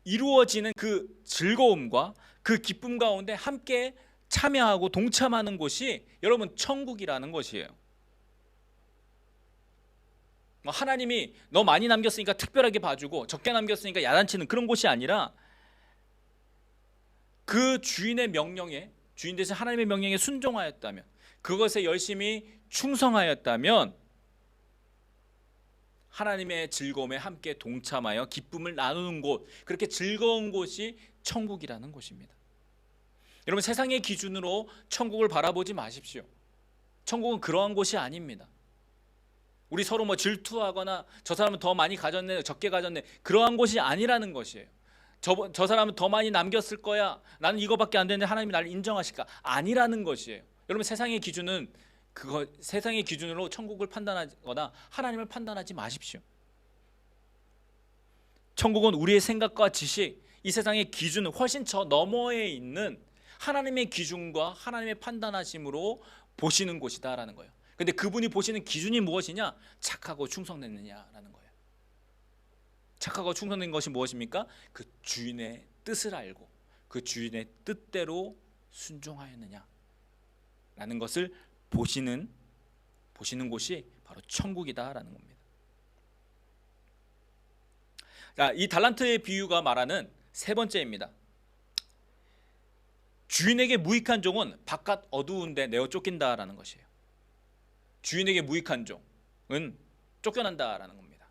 이루어지는 그 즐거움과 그 기쁨 가운데 함께 참여하고 동참하는 곳이 여러분 천국이라는 것이에요. 하나님이 너 많이 남겼으니까 특별하게 봐주고 적게 남겼으니까 야단치는 그런 곳이 아니라 그 주인의 명령에, 주인 대신 하나님의 명령에 순종하였다면, 그것에 열심히 충성하였다면 하나님의 즐거움에 함께 동참하여 기쁨을 나누는 곳, 그렇게 즐거운 곳이 천국이라는 곳입니다. 여러분, 세상의 기준으로 천국을 바라보지 마십시오. 천국은 그러한 곳이 아닙니다. 우리 서로 질투하거나 저 사람은 더 많이 가졌네, 적게 가졌네, 그러한 곳이 아니라는 것이에요. 저 사람은 더 많이 남겼을 거야, 나는 이거밖에 안 되는데 하나님이 나를 인정하실까? 아니라는 것이에요. 여러분, 세상의 기준은 세상의 기준으로 천국을 판단하거나 하나님을 판단하지 마십시오. 천국은 우리의 생각과 지식, 이 세상의 기준은 훨씬 저 너머에 있는 하나님의 기준과 하나님의 판단하심으로 보시는 곳이다라는 거예요. 근데 그분이 보시는 기준이 무엇이냐? 착하고 충성됐느냐라는 거예요. 착하고 충성된 것이 무엇입니까? 그 주인의 뜻을 알고 그 주인의 뜻대로 순종하였느냐라는 것을 보시는 곳이 바로 천국이다라는 겁니다. 자, 이 달란트의 비유가 말하는 세 번째입니다. 주인에게 무익한 종은 바깥 어두운 데 내어 쫓긴다라는 것이에요. 주인에게 무익한 종은 쫓겨난다라는 겁니다.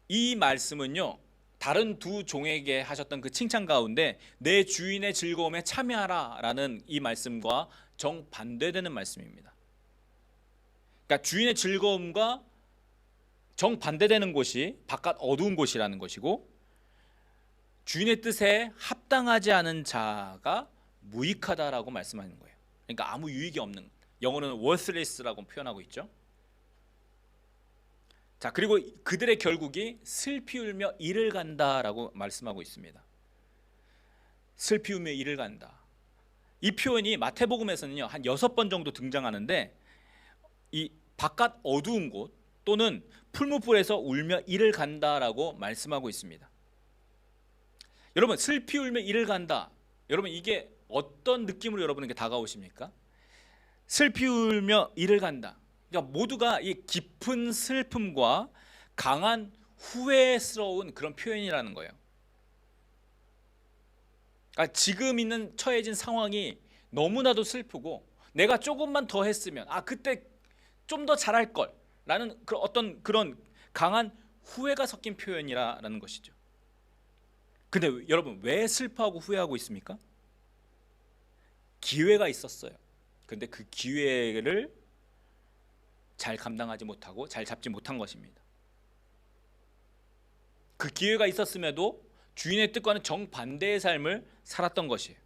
이 말씀은요, 다른 두 종에게 하셨던 그 칭찬 가운데 내 주인의 즐거움에 참여하라라는 이 말씀과 정반대되는 말씀입니다. 그러니까 주인의 즐거움과 정반대되는 곳이 바깥 어두운 곳이라는 것이고, 주인의 뜻에 합당하지 않은 자가 무익하다라고 말씀하는 거예요. 그러니까 아무 유익이 없는, 영어로는 worthless라고 표현하고 있죠. 자, 그리고 그들의 결국이 슬피 울며 이를 간다라고 말씀하고 있습니다. 슬피 울며 이를 간다. 이 표현이 마태복음에서는요, 한 6번 정도 등장하는데, 이 바깥 어두운 곳 또는 풀무불에서 울며 이를 간다라고 말씀하고 있습니다. 여러분, 슬피 울며 이를 간다. 여러분, 이게 어떤 느낌으로 여러분에게 다가오십니까? 슬피 울며 이를 간다. 그러니까 모두가 이 깊은 슬픔과 강한 후회스러운 그런 표현이라는 거예요. 그러니까 지금 있는 처해진 상황이 너무나도 슬프고 내가 조금만 더 했으면, 그때 좀 더 잘할 걸 라는 어떤 그런 강한 후회가 섞인 표현이라는 것이죠. 근데 여러분 왜 슬퍼하고 후회하고 있습니까? 기회가 있었어요. 근데 그 기회를 잘 감당하지 못하고 잘 잡지 못한 것입니다. 그 기회가 있었음에도 주인의 뜻과는 정반대의 삶을 살았던 것이에요.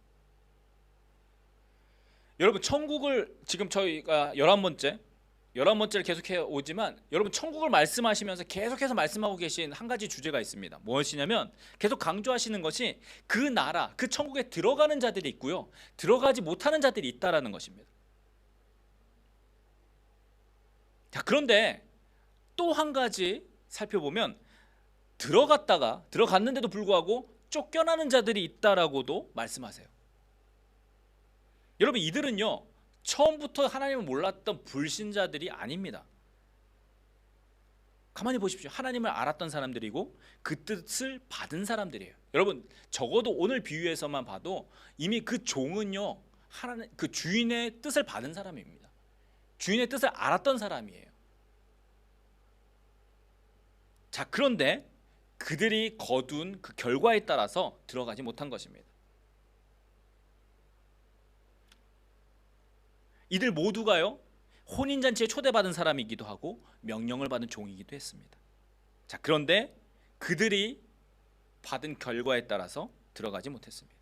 여러분 천국을 지금 저희가 11번째를 계속해 오지만 여러분 천국을 말씀하시면서 계속해서 말씀하고 계신 한 가지 주제가 있습니다. 무엇이냐면 계속 강조하시는 것이 그 나라, 그 천국에 들어가는 자들이 있고요, 들어가지 못하는 자들이 있다라는 것입니다. 자, 그런데 또 한 가지 살펴보면 들어갔는데도 불구하고 쫓겨나는 자들이 있다라고도 말씀하세요. 여러분 이들은요 처음부터 하나님을 몰랐던 불신자들이 아닙니다. 가만히 보십시오. 하나님을 알았던 사람들이고 그 뜻을 받은 사람들이에요. 여러분 적어도 오늘 비유에서만 봐도 이미 그 종은요 하나님 그 주인의 뜻을 받은 사람입니다. 주인의 뜻을 알았던 사람이에요. 자, 그런데 그들이 거둔 그 결과에 따라서 들어가지 못한 것입니다. 이들 모두가요 혼인잔치에 초대받은 사람이기도 하고 명령을 받은 종이기도 했습니다. 자, 그런데 그들이 받은 결과에 따라서 들어가지 못했습니다.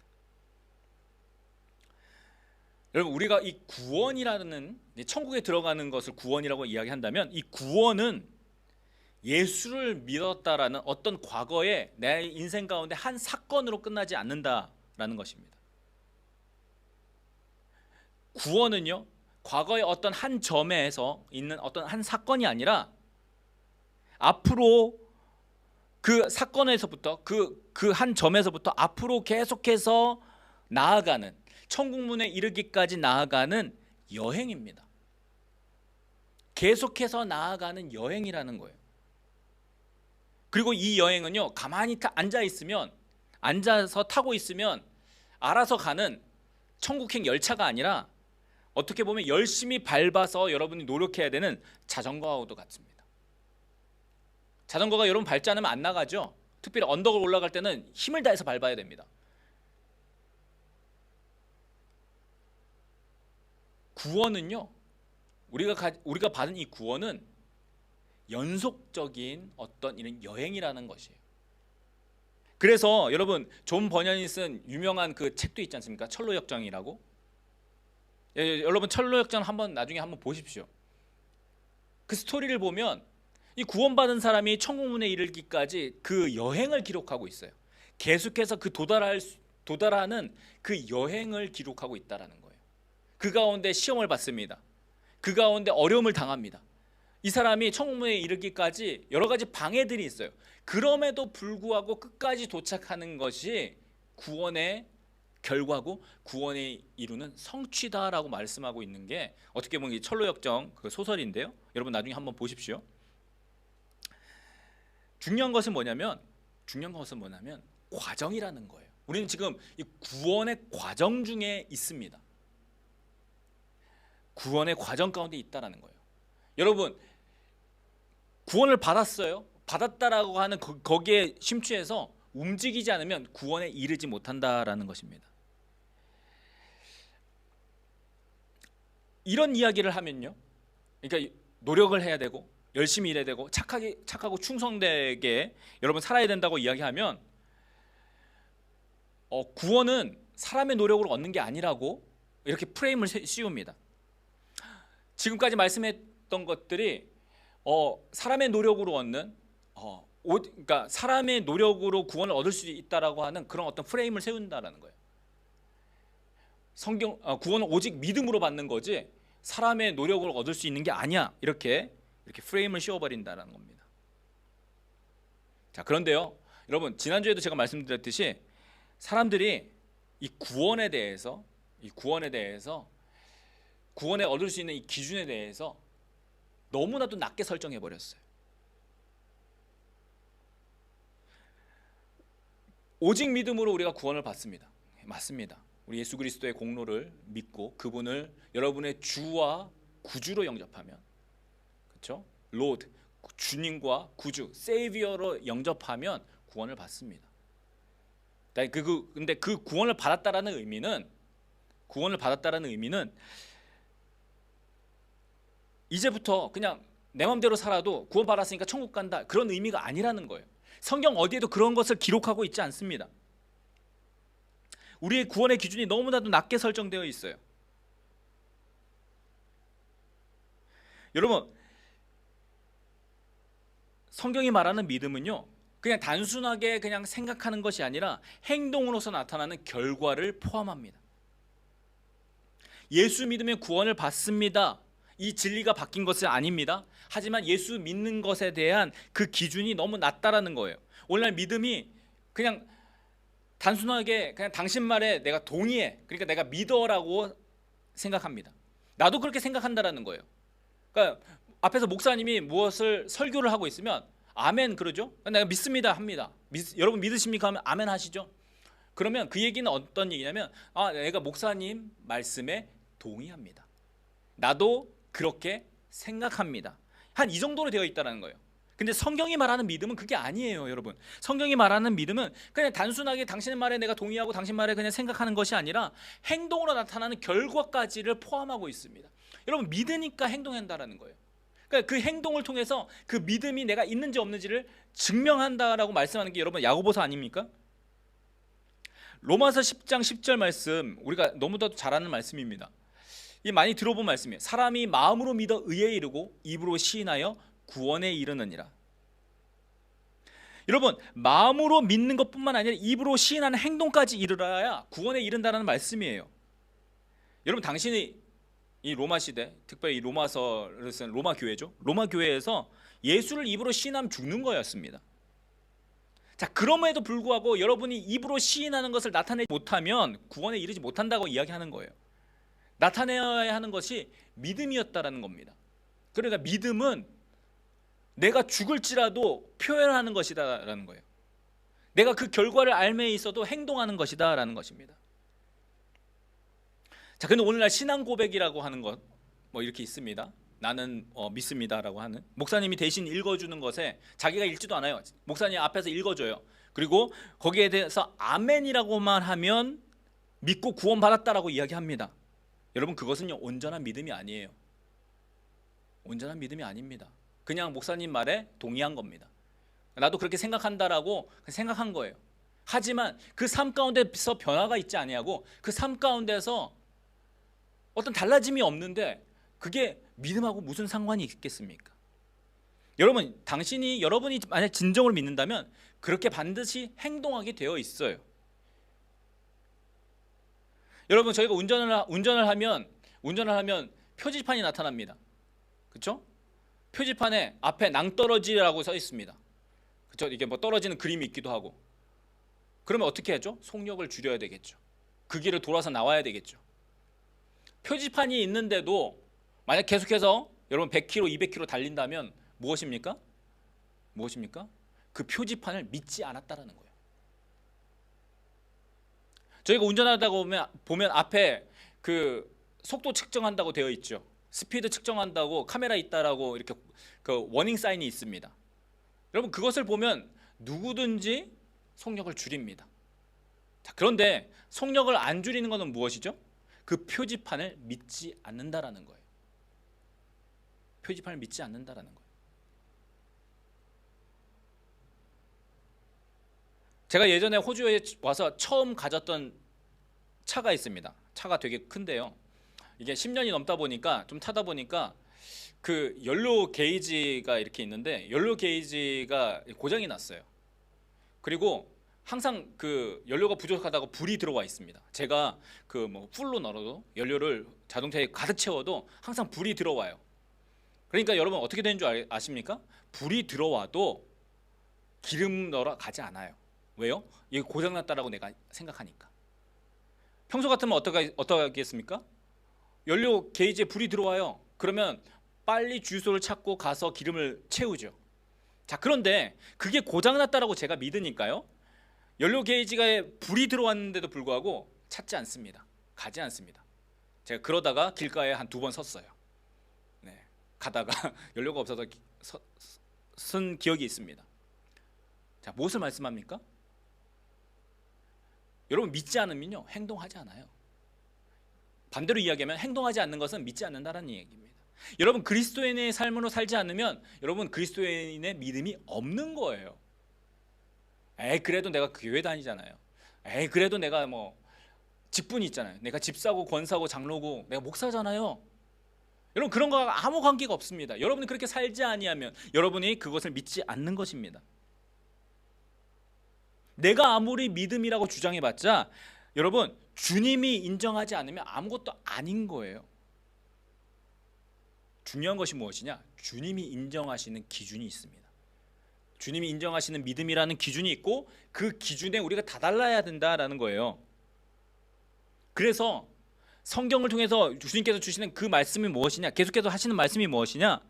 여러분 우리가 이 구원이라는 천국에 들어가는 것을 구원이라고 이야기한다면 이 구원은 예수를 믿었다라는 어떤 과거의 내 인생 가운데 한 사건으로 끝나지 않는다라는 것입니다. 구원은요 과거의 어떤 한 점에서 있는 어떤 한 사건이 아니라 앞으로 그 사건에서부터 그 한 점에서부터 앞으로 계속해서 나아가는 천국문에 이르기까지 나아가는 여행입니다. 계속해서 나아가는 여행이라는 거예요. 그리고 이 여행은요 가만히 앉아서 타고 있으면 알아서 가는 천국행 열차가 아니라 어떻게 보면 열심히 밟아서 여러분이 노력해야 되는 자전거하고도 같습니다. 자전거가 여러분 밟지 않으면 안 나가죠. 특별히 언덕을 올라갈 때는 힘을 다해서 밟아야 됩니다. 구원은요 우리가 받은 이 구원은 연속적인 어떤 이런 여행이라는 것이에요. 그래서 여러분 존 버년이 쓴 유명한 그 책도 있지 않습니까? 철로역정이라고. 여러분 철로역정 나중에 한번 보십시오. 그 스토리를 보면 이 구원받은 사람이 천국문에 이르기까지 그 여행을 기록하고 있어요. 계속해서 그 도달하는 그 여행을 기록하고 있다라는 거예요. 그 가운데 시험을 받습니다. 그 가운데 어려움을 당합니다. 이 사람이 천국문에 이르기까지 여러 가지 방해들이 있어요. 그럼에도 불구하고 끝까지 도착하는 것이 구원의 결과고 구원에 이루는 성취다라고 말씀하고 있는 게 어떻게 보면 이 철로역정 그 소설인데요. 여러분 나중에 한번 보십시오. 중요한 것은 뭐냐면 과정이라는 거예요. 우리는 지금 이 구원의 과정 중에 있습니다. 구원의 과정 가운데 있다라는 거예요. 여러분 구원을 받았다라고 하는 거기에 심취해서 움직이지 않으면 구원에 이르지 못한다라는 것입니다. 이런 이야기를 하면요, 그러니까 노력을 해야 되고 열심히 일해야 되고 착하고 충성되게 여러분 살아야 된다고 이야기하면 구원은 사람의 노력으로 얻는 게 아니라고 이렇게 프레임을 씌웁니다. 지금까지 말씀했던 것들이 사람의 노력으로 얻는 그러니까 사람의 노력으로 구원을 얻을 수 있다라고 하는 그런 어떤 프레임을 세운다라는 거예요. 구원은 오직 믿음으로 받는 거지 사람의 노력으로 얻을 수 있는 게 아니야. 이렇게 프레임을 씌워버린다라는 겁니다. 자, 그런데요, 여러분 지난주에도 제가 말씀드렸듯이 사람들이 이 구원에 대해서 구원에 얻을 수 있는 이 기준에 대해서 너무나도 낮게 설정해 버렸어요. 오직 믿음으로 우리가 구원을 받습니다. 맞습니다. 우리 예수 그리스도의 공로를 믿고 그분을 여러분의 주와 구주로 영접하면, 그렇죠? 로드, 주님과 구주, 세이비어로 영접하면 구원을 받습니다. 근데 그 구원을 받았다라는 의미는 이제부터 그냥 내 맘대로 살아도 구원 받았으니까 천국 간다, 그런 의미가 아니라는 거예요. 성경 어디에도 그런 것을 기록하고 있지 않습니다. 우리의 구원의 기준이 너무나도 낮게 설정되어 있어요. 여러분, 성경이 말하는 믿음은요, 그냥 단순하게 그냥 생각하는 것이 아니라 행동으로서 나타나는 결과를 포함합니다. 예수 믿으면 구원을 받습니다, 이 진리가 바뀐 것은 아닙니다. 하지만 예수 믿는 것에 대한 그 기준이 너무 낮다라는 거예요. 오늘날 믿음이 그냥 단순하게 그냥 당신 말에 내가 동의해, 그러니까 내가 믿어라고 생각합니다. 나도 그렇게 생각한다라는 거예요. 그러니까 앞에서 목사님이 무엇을 설교를 하고 있으면 아멘 그러죠. 내가 믿습니다 합니다. 여러분 믿으십니까 하면 아멘 하시죠. 그러면 그 얘기는 어떤 얘기냐면, 내가 목사님 말씀에 동의합니다, 나도 그렇게 생각합니다, 한 이 정도로 되어 있다는 거예요. 근데 성경이 말하는 믿음은 그게 아니에요, 여러분. 성경이 말하는 믿음은 그냥 단순하게 당신의 말에 내가 동의하고 당신 말에 그냥 생각하는 것이 아니라 행동으로 나타나는 결과까지를 포함하고 있습니다. 여러분, 믿으니까 행동한다라는 거예요. 그러니까 그 행동을 통해서 그 믿음이 내가 있는지 없는지를 증명한다라고 말씀하는 게 여러분 야고보서 아닙니까? 로마서 10장 10절 말씀, 우리가 너무나도 잘 아는 말씀입니다. 이 많이 들어본 말씀이에요. 사람이 마음으로 믿어 의에 이르고 입으로 시인하여 구원에 이르느니라. 여러분, 마음으로 믿는 것뿐만 아니라 입으로 시인하는 행동까지 이르러야 구원에 이른다는 말씀이에요. 여러분, 당신이 이 로마 시대, 특별히 이 로마서를 쓴 로마 교회죠. 로마 교회에서 예수를 입으로 시인하면 죽는 거였습니다. 자, 그럼에도 불구하고 여러분이 입으로 시인하는 것을 나타내지 못하면 구원에 이르지 못한다고 이야기하는 거예요. 나타내야 하는 것이 믿음이었다라는 겁니다. 그러니까 믿음은 내가 죽을지라도 표현하는 것이다라는 거예요. 내가 그 결과를 알매 있어도 행동하는 것이다라는 것입니다. 자, 근데 오늘날 신앙 고백이라고 하는 것 뭐 이렇게 있습니다. 나는 믿습니다라고 하는, 목사님이 대신 읽어주는 것에 자기가 읽지도 않아요. 목사님 앞에서 읽어줘요. 그리고 거기에 대해서 아멘이라고만 하면 믿고 구원받았다라고 이야기합니다. 여러분, 그것은요 온전한 믿음이 아니에요. 온전한 믿음이 아닙니다. 그냥 목사님 말에 동의한 겁니다. 나도 그렇게 생각한다라고 생각한 거예요. 하지만 그 삶 가운데서 변화가 있지 아니하고 그 삶 가운데서 어떤 달라짐이 없는데 그게 믿음하고 무슨 상관이 있겠습니까? 여러분, 여러분이 만약 진정으로 믿는다면 그렇게 반드시 행동하게 되어 있어요. 여러분, 저희가 운전을 하면 표지판이 나타납니다. 그렇죠? 표지판에 앞에 낭떠러지라고 써 있습니다. 그렇죠? 이게 뭐 떨어지는 그림이 있기도 하고. 그러면 어떻게 하죠? 속력을 줄여야 되겠죠. 그 길을 돌아서 나와야 되겠죠. 표지판이 있는데도 만약 계속해서 여러분 100km, 200km 달린다면 무엇입니까? 그 표지판을 믿지 않았다라는 거예요. 저희가 운전하다 보면 앞에 그 속도 측정한다고 되어 있죠. 스피드 측정한다고 카메라 있다라고 이렇게 그 워닝 사인이 있습니다. 여러분, 그것을 보면 누구든지 속력을 줄입니다. 자, 그런데 속력을 안 줄이는 것은 무엇이죠? 그 표지판을 믿지 않는다라는 거예요. 표지판을 믿지 않는다라는 거예요. 제가 예전에 호주에 와서 처음 가졌던 차가 있습니다. 차가 되게 큰데요. 이게 10년이 넘다 보니까 좀 타다 보니까 그 연료 게이지가 이렇게 있는데 연료 게이지가 고장이 났어요. 그리고 항상 그 연료가 부족하다고 불이 들어와 있습니다. 제가 그 뭐 풀로 넣어도 연료를 자동차에 가득 채워도 항상 불이 들어와요. 그러니까 여러분 어떻게 되는 줄 아십니까? 불이 들어와도 기름 넣으러 가지 않아요. 왜요? 이게 고장났다라고 내가 생각하니까. 평소 같으면 어떻게 하겠습니까? 연료 게이지에 불이 들어와요. 그러면 빨리 주유소를 찾고 가서 기름을 채우죠. 자, 그런데 그게 고장났다라고 제가 믿으니까요, 연료 게이지가 불이 들어왔는데도 불구하고 찾지 않습니다. 가지 않습니다. 제가 그러다가 길가에 한 2번 섰어요. 네, 가다가 연료가 없어서 쓴 기억이 있습니다. 자, 무엇을 말씀합니까? 여러분 믿지 않으면요 행동하지 않아요. 반대로 이야기하면 행동하지 않는 것은 믿지 않는다라는 얘기입니다. 여러분 그리스도인의 삶으로 살지 않으면 여러분 그리스도인의 믿음이 없는 거예요. 그래도 내가 교회 다니잖아요. 그래도 내가 뭐 직분이 있잖아요. 내가 집사고 권사고 장로고 내가 목사잖아요. 여러분 그런 거와 아무 관계가 없습니다. 여러분이 그렇게 살지 아니하면 여러분이 그것을 믿지 않는 것입니다. 내가 아무리 믿음이라고 주장해봤자 여러분 주님이 인정하지 않으면 아무것도 아닌 거예요. 중요한 것이 무엇이냐? 주님이 인정하시는 기준이 있습니다. 주님이 인정하시는 믿음이라는 기준이 있고 그 기준에 우리가 다달라야 된다라는 거예요. 그래서 성경을 통해서 주님께서 주시는 그 말씀이 무엇이냐? 계속해서 하시는 말씀이 무엇이냐?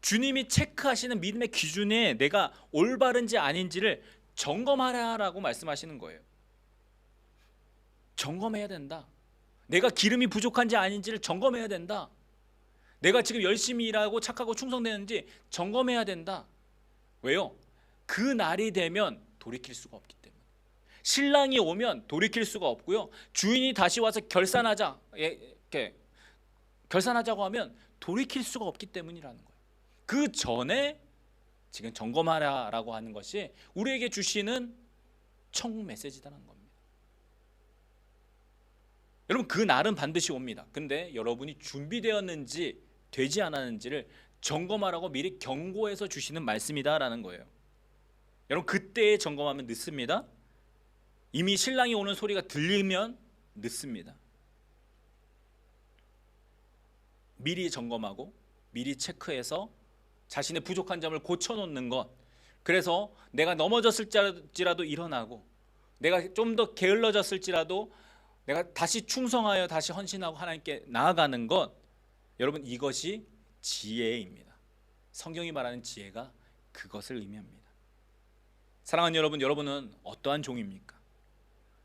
주님이 체크하시는 믿음의 기준에 내가 올바른지 아닌지를 점검하라라고 말씀하시는 거예요. 점검해야 된다. 내가 기름이 부족한지 아닌지를 점검해야 된다. 내가 지금 열심히 일하고 착하고 충성되는지 점검해야 된다. 왜요? 그 날이 되면 돌이킬 수가 없기 때문에. 신랑이 오면 돌이킬 수가 없고요. 주인이 다시 와서 결산하자고 하면 돌이킬 수가 없기 때문이라는 거예요. 그 전에 지금 점검하라라고 하는 것이 우리에게 주시는 천국 메시지다라는 겁니다. 여러분 그 날은 반드시 옵니다. 근데 여러분이 준비되었는지 되지 않았는지를 점검하라고 미리 경고해서 주시는 말씀이다라는 거예요. 여러분 그때에 점검하면 늦습니다. 이미 신랑이 오는 소리가 들리면 늦습니다. 미리 점검하고 미리 체크해서 자신의 부족한 점을 고쳐놓는 것, 그래서 내가 넘어졌을지라도 일어나고 내가 좀 더 게을러졌을지라도 내가 다시 충성하여 다시 헌신하고 하나님께 나아가는 것, 여러분 이것이 지혜입니다. 성경이 말하는 지혜가 그것을 의미합니다. 사랑하는 여러분, 여러분은 어떠한 종입니까?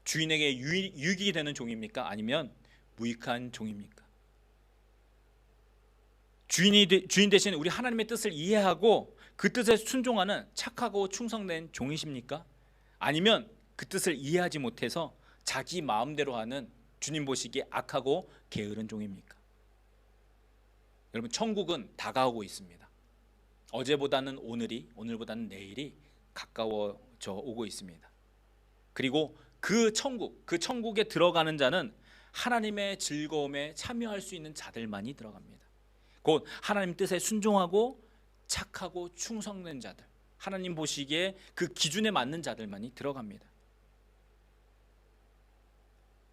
주인에게 유익이 되는 종입니까? 아니면 무익한 종입니까? 주인 대신 우리 하나님의 뜻을 이해하고 그 뜻에 순종하는 착하고 충성된 종이십니까? 아니면 그 뜻을 이해하지 못해서 자기 마음대로 하는 주님 보시기에 악하고 게으른 종입니까? 여러분 천국은 다가오고 있습니다. 어제보다는 오늘이, 오늘보다는 내일이 가까워져 오고 있습니다. 그리고 그 천국에 들어가는 자는 하나님의 즐거움에 참여할 수 있는 자들만이 들어갑니다. 곧 하나님 뜻에 순종하고 착하고 충성된 자들, 하나님 보시기에 그 기준에 맞는 자들만이 들어갑니다.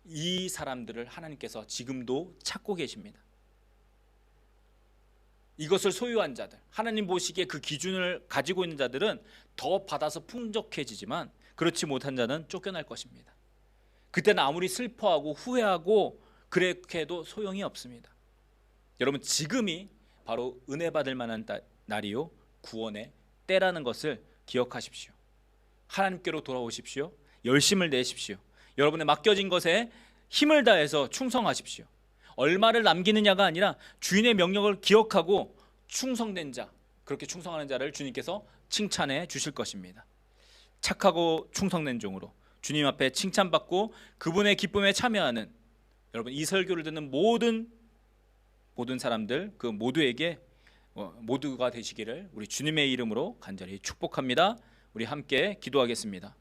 이 사람들을 하나님께서 지금도 찾고 계십니다. 이것을 소유한 자들, 하나님 보시기에 그 기준을 가지고 있는 자들은 더 받아서 풍족해지지만 그렇지 못한 자는 쫓겨날 것입니다. 그때는 아무리 슬퍼하고 후회하고 그렇게 해도 소용이 없습니다. 여러분 지금이 바로 은혜 받을 만한 날이요 구원의 때라는 것을 기억하십시오. 하나님께로 돌아오십시오. 열심을 내십시오. 여러분의 맡겨진 것에 힘을 다해서 충성하십시오. 얼마를 남기느냐가 아니라 주인의 명령을 기억하고 충성된 자, 그렇게 충성하는 자를 주님께서 칭찬해 주실 것입니다. 착하고 충성된 종으로 주님 앞에 칭찬받고 그분의 기쁨에 참여하는 여러분 이 설교를 듣는 모든 사람들 그 모두에게 모두가 되시기를 우리 주님의 이름으로 간절히 축복합니다. 우리 함께 기도하겠습니다.